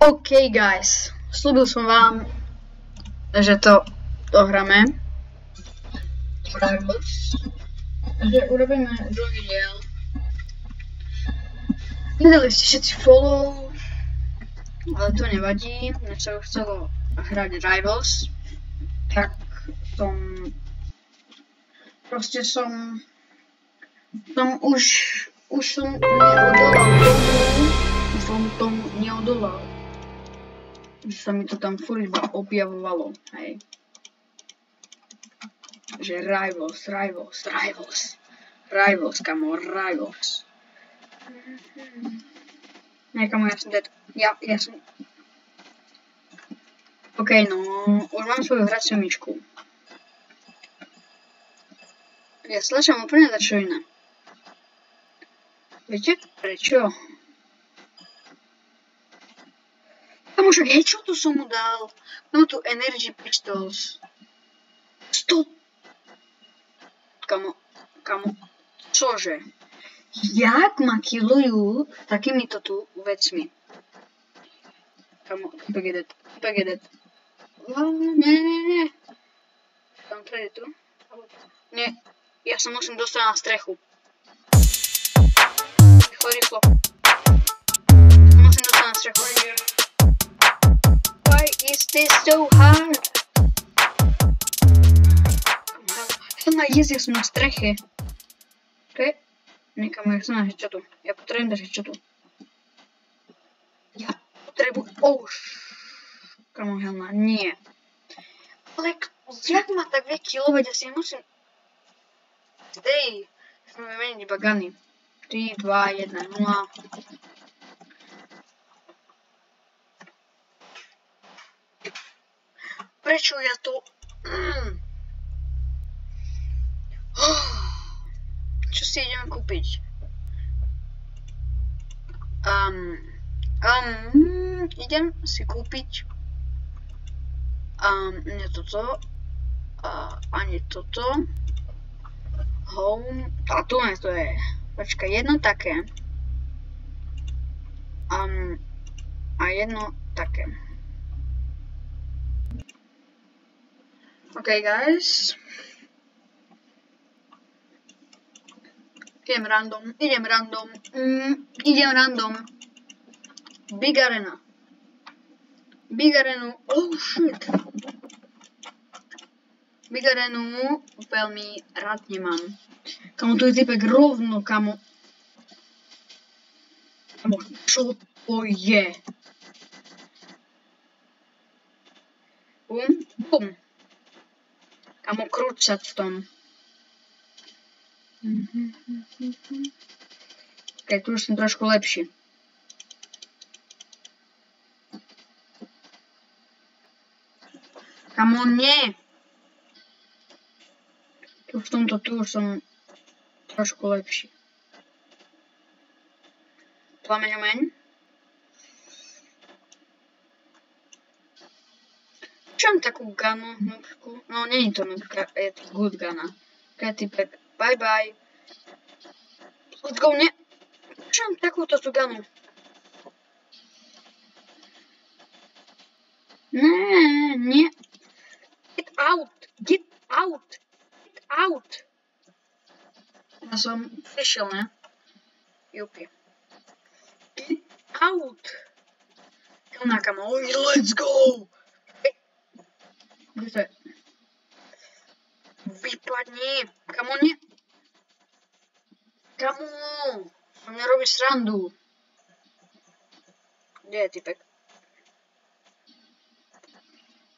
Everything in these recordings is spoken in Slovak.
OK guys, slúbil som vám, že to dohráme. Že urobíme druhý diel. Nedali ste všetci follow, ale to nevadí, mne sa už chcelo hrať Rivals, tak som som neodolal, že sa mi to tam furt iba objavovalo, hej. Že Rivals, kamo, Rivals. Ne, kamo, ja som dead. Ja som... OK, no, už mám svoju hraciu myšku. Ja stlačam úplne za čo iné. Viete prečo? Kamo, však headshotu som mu dal. No tu Energy Pistols. 100. Kamo, čože? Jak ma killujú takýmito tu vecmi? Kamo, typek je dead. Nie. Tam je tu? Nie, ja sa musím dostať na strechu. Rýchlo. Musím dostať na strechu. Why is this so hard? Ja som na streche. OK? Niekam, ja som na headshotu. Ja potrebujem dať headshotu. Ja potrebujem... Kamo, helna, nie. Ale jak ma tak vie killovať, ja si musím... Stay. Chcem vymeniť iba guny. 3, 2, 1, 0. Prečo ja to... Čo si ideme kúpiť? Idem si kúpiť nie toto ani toto home a tu ne to je počkaj, jedno také a jedno také. OK guys, idem random. Big Arena. Oh shit. Big Arenu veľmi rád nemám. Kamo, tu je typek rovno, kamo. Kamo, čo to je? Bum. Kamo, krúčať v tom. OK, tu už som trošku lepší. Kamo, nie. Tu v tomto tu už som trošku lepší. Plameňomeň. Čo mám takú gunu, nubku? No, nie je to nubka, je to good gana. Typek, bye. Let's go, nie. Čo mám takúto tú ganu? Nie. Get out. Ja som prišiel, ne? Jupi. Get out. Kilná, kamo. Let's go. Kde to je? Vypadni. Kamo, nie. Kamo. On mne robí srandu. Kde je typek?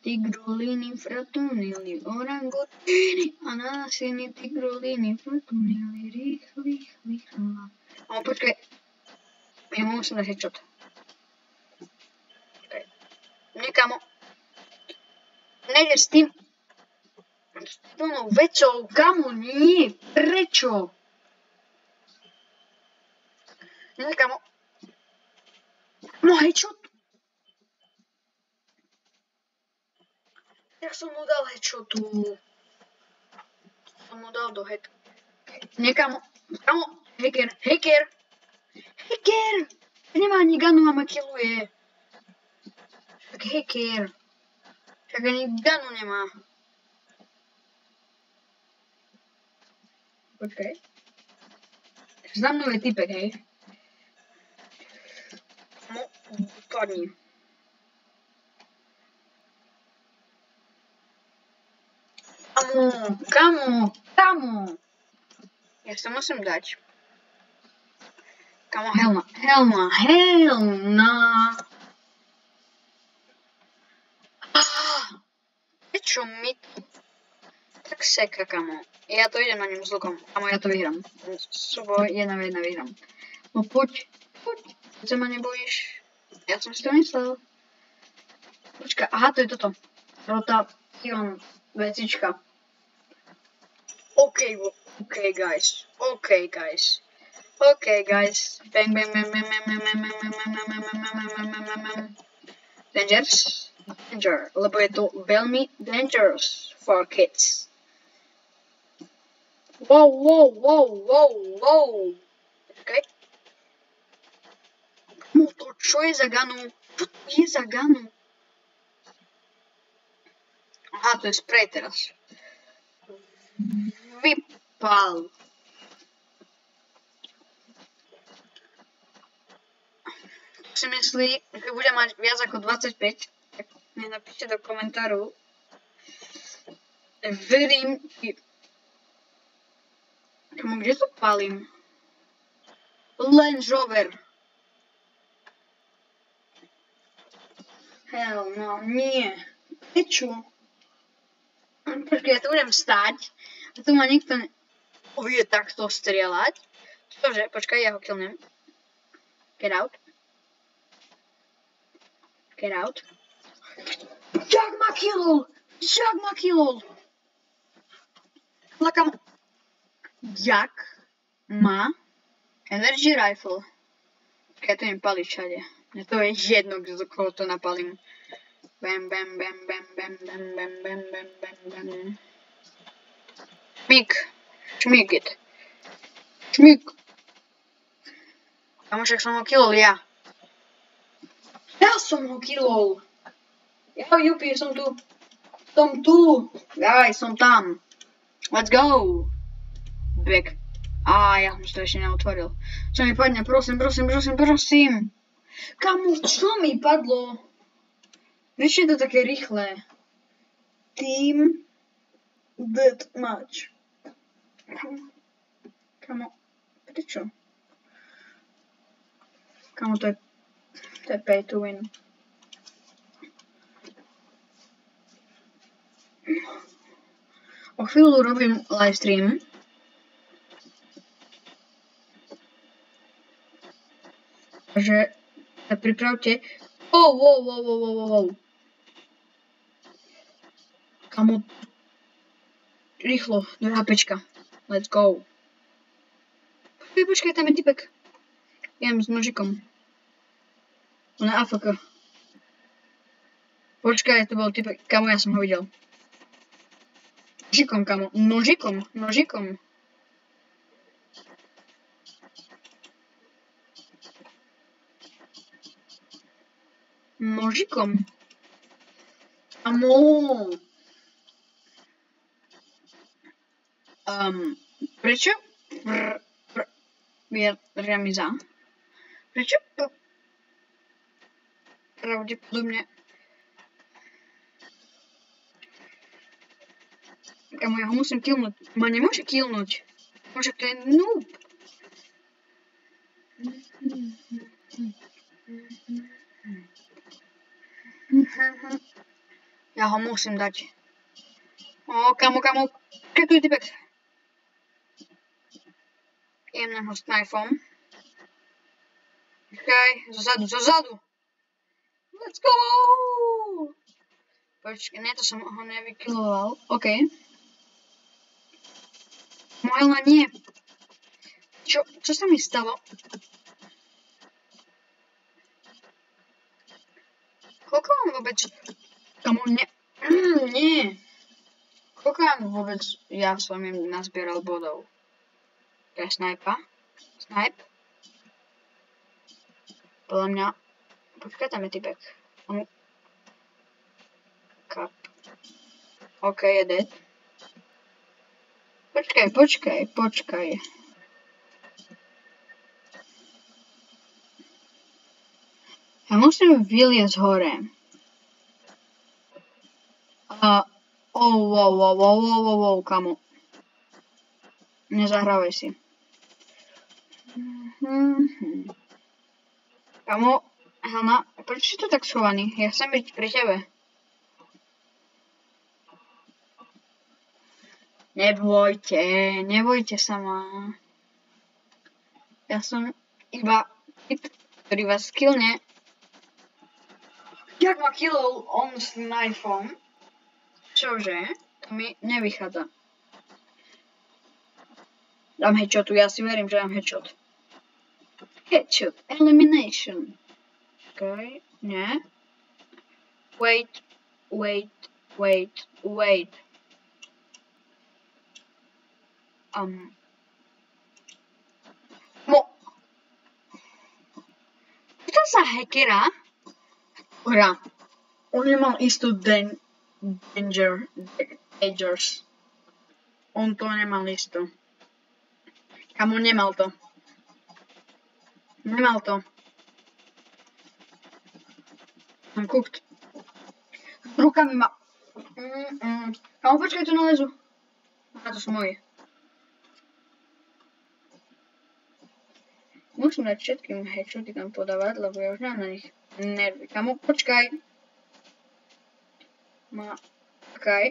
Tigrolini, fratunili, orangutini, anasini, tigrolini, fratunili, rýchli. No, počkaj. Ja musím dať headshot. Okay. Niekamo. Nejde s tým. S tou vecou, kamo, nie. Prečo? Niekamo. No, headshot. Jak som mu dal headshotu? Som mu dal do head. Niekam. Kamo. Hacker. Nemá ani gunu a ma killuje. však hacker. Však ani ganu nemá. Počkej. Za mnou je typek, hej. No, padni. Kamo. Ja sa musím dať. Kamo, helna. Prečo mi to tak seka, kamo? Ja to idem na ňom s lukom. Kamo, ja to vyhrám. Súboj 1v1 vyhrám. No poď. Sa ma nebojíš? Ja som si to myslel. Počkaj, aha, to je toto. Rotation vecička. OK, guys. Bang. Danger, lebo je to veľmi dangerous for kids. Wow. Okay. No to čo je za ganu? Aha, to je spray teraz. Vypal. Si myslí, že bude mať viac ako 25, tak mi napíšte do komentáru. Verím. Kamo, kde to palím? Range Rover. Hell no, nie. Prečo? Počkej, ja tu budem stáť. A tu ma nikto bude takto strieľať. Čože? Počkaj, ja ho killnem. Get out. Jak ma killol! Lakam. Jak má energy rifle. Keď to im palí všade. Mne to je jedno, z koho to napalím. Bam. Šmík. Kamo, však som ho killol ja. Ja som ho killol. Ja, jupi, som tu. Guys, som tam. Let's go. Back. Ja som si to ešte neotvoril. Čo mi padne? Prosím. Kamo, čo mi padlo? Vieš, je to také rýchle. Team Deathmatch. Kamo, prečo? Kamo, to je pay to win. O chvíľu robím livestream. Takže sa pripravte. Wow. Kamo, rýchlo, 2 HPčka. Let's go. Počkaj, tam je typek. Jem s nožikom. Na AFK. Počkaj, to bol typek. Kamo, ja som ho videl. Nožikom, kamo. Nožikom. Kamo. Prečo? Ramiza. Prečo? Pravdepodobne. Kamo, ja ho musím killnúť. Ma nemôže killnúť. Možno to je noob. Ja ho musím dať. Kamo. Keď tu je typek? Idem na ho s knifom. Počkaj, zozadu. Let's go! Počkaj, nie, to som ho nevykilloval. OK. Moja nie. Čo sa mi stalo? Koľko mám vôbec? Kamo, nie. Koľko mám vôbec ja som im nazbieral bodov? To je snipe. Podľa mňa... Počkaj, tam je typek. OK, je dead. Počkaj. Ja musím vyliezť hore. Wow, kamo. Nezahrávaj si. Kamo, Hana, prečo si tu tak schovaný? Ja chcem byť pri tebe. Nebojte sa ma. Ja som iba typ, ktorý vás killne. Jak ma killol on s knifom? Čože? To mi nevychádza. Dám headshotu, ja si verím, že dám headshot. Headshot, elimination. Okay, nie. Wait. Pýtam sa hackera, ktorá on nemal istú dangers. On to nemal isto. Kamo, nemal to. Som cooked. Rukami ma... Kamo, počkaj, tu nalezu. To sú moje. Musím dať všetkým headshoty tam podávať, lebo ja už nemám na nich nervy. Kamo, počkaj. Počkaj.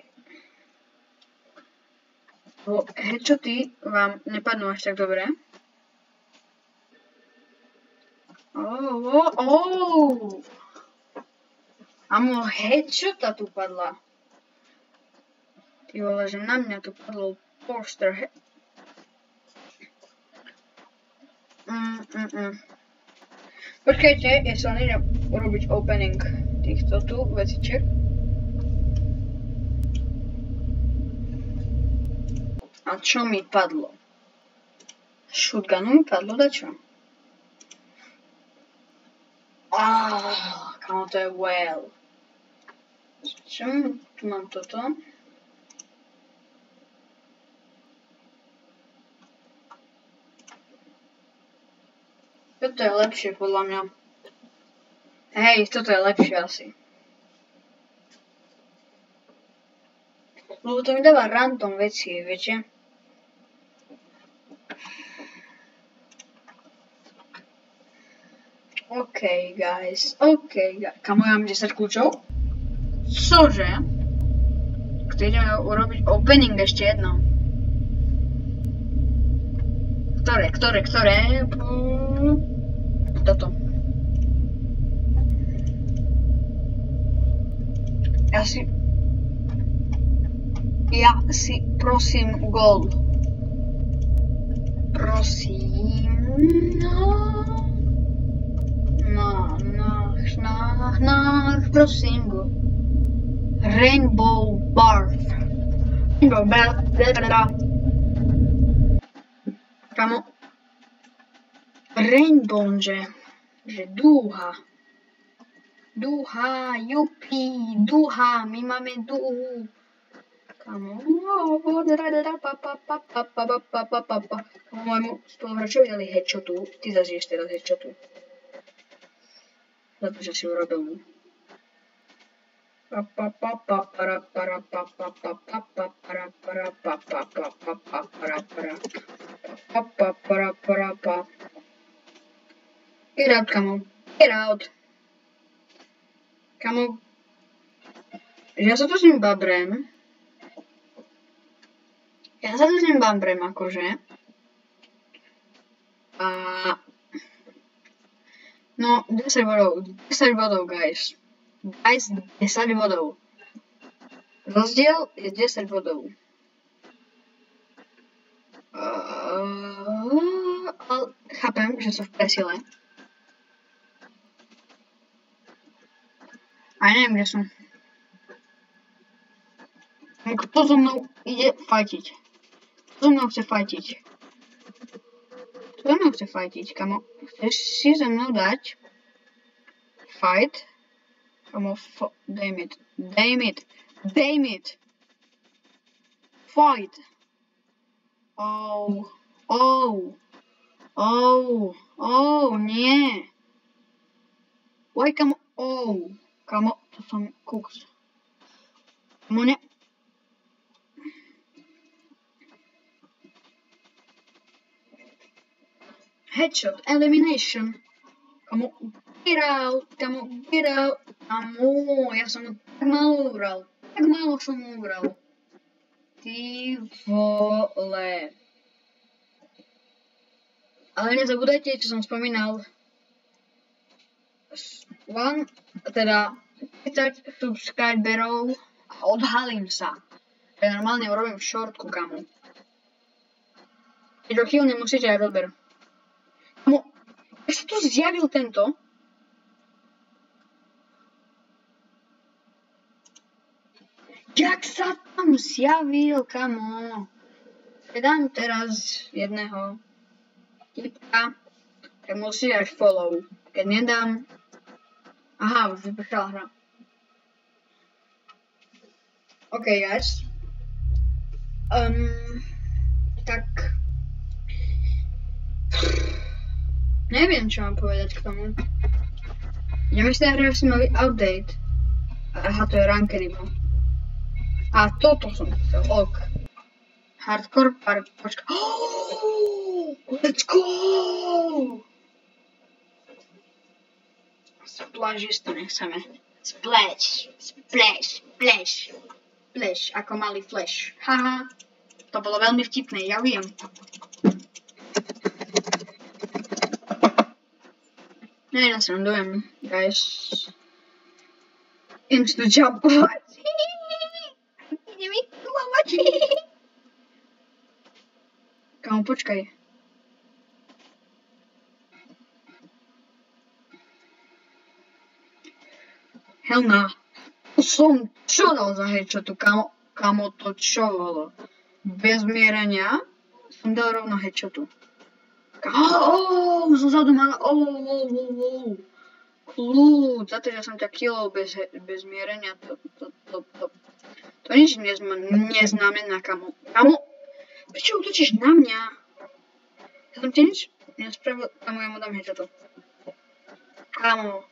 Headshoty vám nepadnú až tak dobre. Amo, headshota tu padla. Ty vole, že na mňa tu padlo poster. Počkajte, ja sa nejdem urobiť opening týchto tu vecičiek. A čo mi padlo? Shotgunu mi padlo, dačo? Kamo, to je well. Čo? Tu mám toto. Toto je lepšie, podľa mňa. Hej, toto je lepšie asi. Lebo to mi dáva random veci, viete? OK, guys. Kamo, ja mám 10 kľúčov? Cože? Tak ideme urobiť opening ešte jedno. Ktoré? Toto. Ja si prosím gól. Prosím. Prosím gól. Rainbow Barf. Kamo. Rainbow, že dúha. Jupi, dúha, my máme dúhu. Kamo. Môjmu spoluhráčovi dali headshotu, ty zažiješ teraz headshotu. Za to, že si urobil. Get out, kamo. Get out. Kamo. Ja sa tu s ním babrem. Akože. No, 10 bodov, guys. 10 bodov. Rozdiel je 10 bodov. Ale chápem, že som v presile. A neviem, kde som. Kto so mnou ide fajtiť? Kto so mnou chce fajtiť? Kamo? Chceš si so mnou dať fight? Kamo, damn it. fight. Oh, oh, oh, oh, nie. Why, kamo, oh, kamo, to som koks. Kamo, ne. Headshot, elimination. Kamo, get out, kamo, get out. Kamo, ja som ho tak málo ubral. Tak málo som ho ubral. Ty vole. Ale nezabúdajte, čo som spomínal. Teda 30 subscriberov a odhalím sa. Ja normálne urobím shortku, kamo. Keď o chvíľu nemusíte aj odber. Kamo, ja sa tu zjavil tento. Jak sa tam zjavil, kamo? Dám teraz jedného typka, tak musí až follow. Keď nedám... Aha, už vypršala hra. OK, guys. Tak... Neviem, čo mám povedať k tomu. Neviem, si tá hra si mali update. Aha, to je ranked iba. A toto som chcel, ok. Hardcore park, počka. Oh, let's go! Splažisto nechceme. Splash, splash, splash. Flash, ako malý flash. Haha, to bolo veľmi vtipné, ja viem. Ne, nasrandujem, guys. Into the jump pod. Ide mi klamať. Kámo, počkaj. Helna. Čo dal za headshotu, kamo, to čo bolo? Bez mierenia som dal rovno headshotu. Zozadu mala, kľúč, za to, že som ťa killol bez mierenia, to nič neznamená, kamo. Kamo, prečo útočíš na mňa? Ja som ti nič nespravil, kamo, ja mu dám headshotu. Kamo,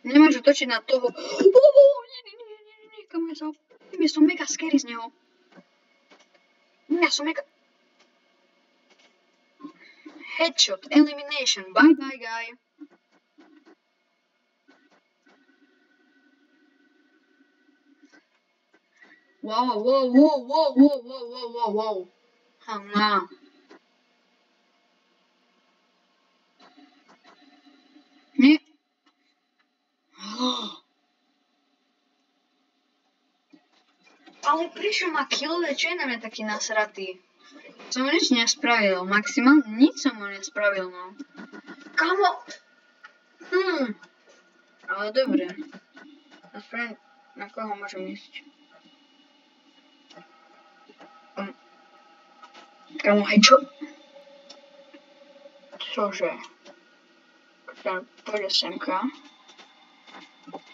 nemáš útočiť na toho. Nie, kamo, ja som mega scary z neho. Ja som mega... Headshot, elimination, bye bye guy. Wow. Hana. Nie. Ale prečo ma killuje, čo je na mňa taký nasratý? Som nič nespravil, maximálne nič som mu nespravil, no. Kamo! Ale dobre. Aspoň na koho môžem ísť? Kamo, hej, čo? Čože? Pôjde semka.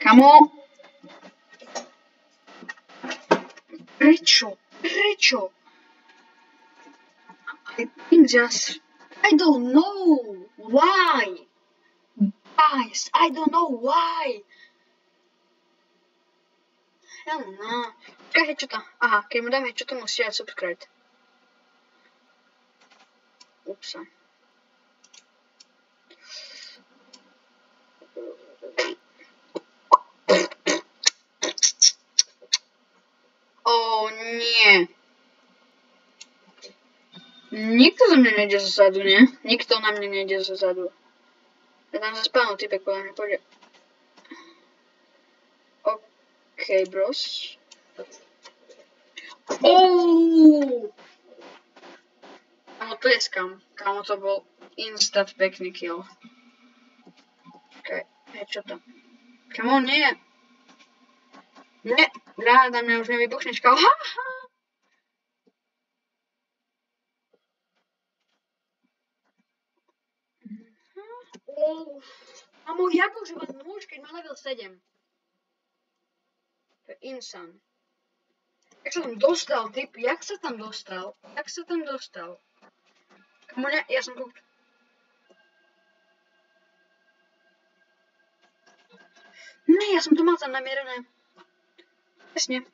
Kamo! Prečo? I think just... I don't know why. Guys, I don't know why. Hell no. Počkaj, headshota. Aha, keď mu dám headshota, musí dať subscribe. Upsa. Nie. Nikto za mňa nejde zozadu, nie? Nikto na mňa nejde zozadu. Ja tam zaspánul typek, podľa mňa pôjde. OK, bros. Kámo, to je scam. Kámo, to bol instant pekný kill. OK, čo to? Kámo, nie. Nie, na mňa už nevybuchneš, kámo. Haha. Kámo, jak používam nôž, keď má level 7? To je insane. Jak sa tam dostal, typ? Jak sa tam dostal? Jak sa tam dostal? Kamo ne, ja som tu... Ne, ja som to mal tam namierené. Presne.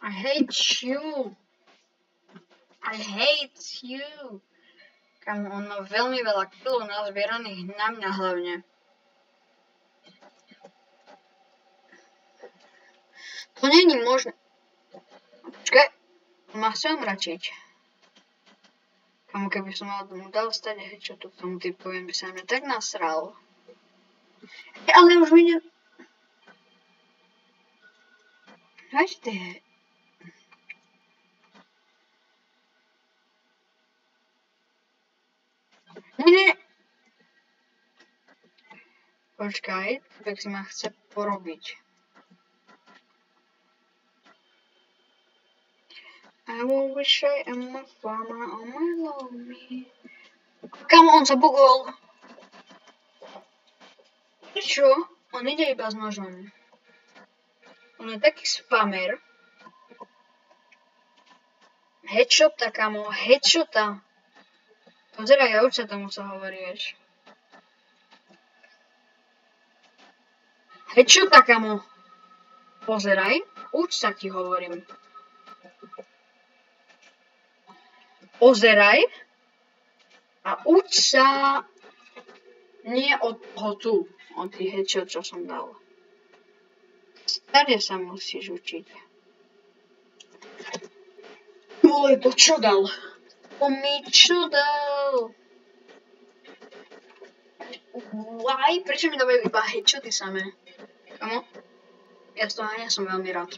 I hate you. I hate you. Kamo, on má veľmi veľa kilov nazbieraných na mňa hlavne. To není možné. Počkaj, on ma chce omračiť. Kamo, keby som mal tomu dal stať, čo tu k tomu typoviem, by sa mňa tak nasral. Ale už mi ne... Hajte. Nie. Počkaj, tak si ma chce porobiť. I will wish I am a farmer on my lonely. Kamo, on sa bugol. Prečo? On ide iba s nožom. On je taký spamer. Headshota, kamo, headshota. Pozeraj, ja už sa tomu sa hovorí, vieš. Headshota, kamo. Pozeraj, už sa ti hovorím. Pozeraj a uč sa nie od toho tu, od tých headshot, čo som dal. Stade sa musíš učiť. Vole, to čo dal? To mi čo dal? Why? Prečo mi dávajú iba headshoty samé? Kamo? Ja som veľmi rád.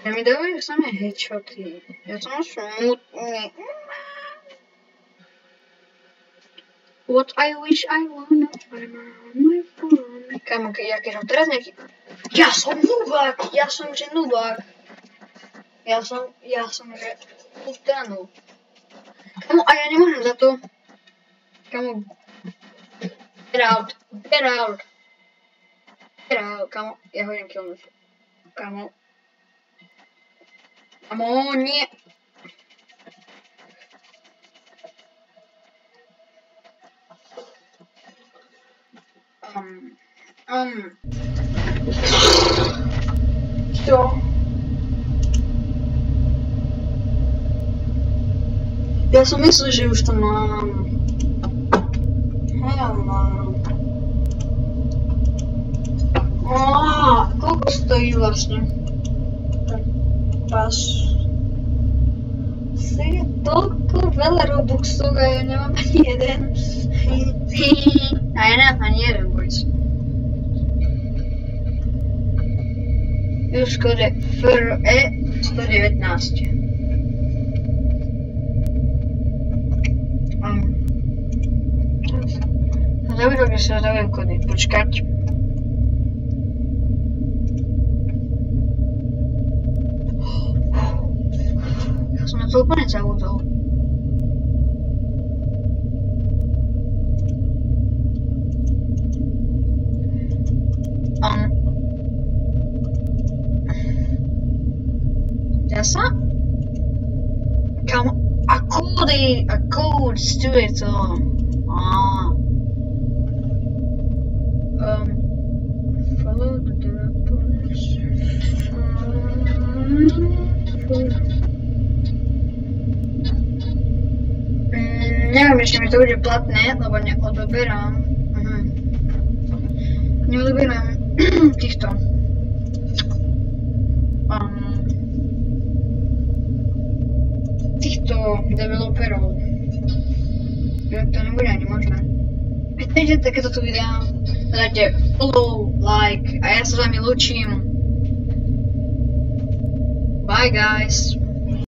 Ja mi dávajú samé headshoty. Ja som smutný. What I wish I wanna find my phone. Kamo, ja keď som teraz nejaký... Ja som nubák! Ja som že nubák! Ja som že... Ustanu. Kamo, a ja nemôžem za to. Kamo. Get out. Get out. Get out. Kamo, ja ho idem killnúť. Kamo. Kamo, nie. Čo? Ja som myslel, že už to mám. Hell no. Koľko stojí vlastne? Pas. Si toľko veľa robuxov a ja nemám ani jeden. A ja nemám ani jeden, boys. Už kode FRE 119. Zaujím, kde sa zaujímajú kody. Počkať. Ja som na to úplne zabudol. Ja sa? Kam? A kód stuje to. Follow the directions. Neviem, ešte mi to bude platné, lebo neodoberám. Neodoberám týchto. Týchto developerov. To nebude ani možné. Vítajte takéto videa. Dajte follow, like a ja sa s vami lúčim. Bye guys.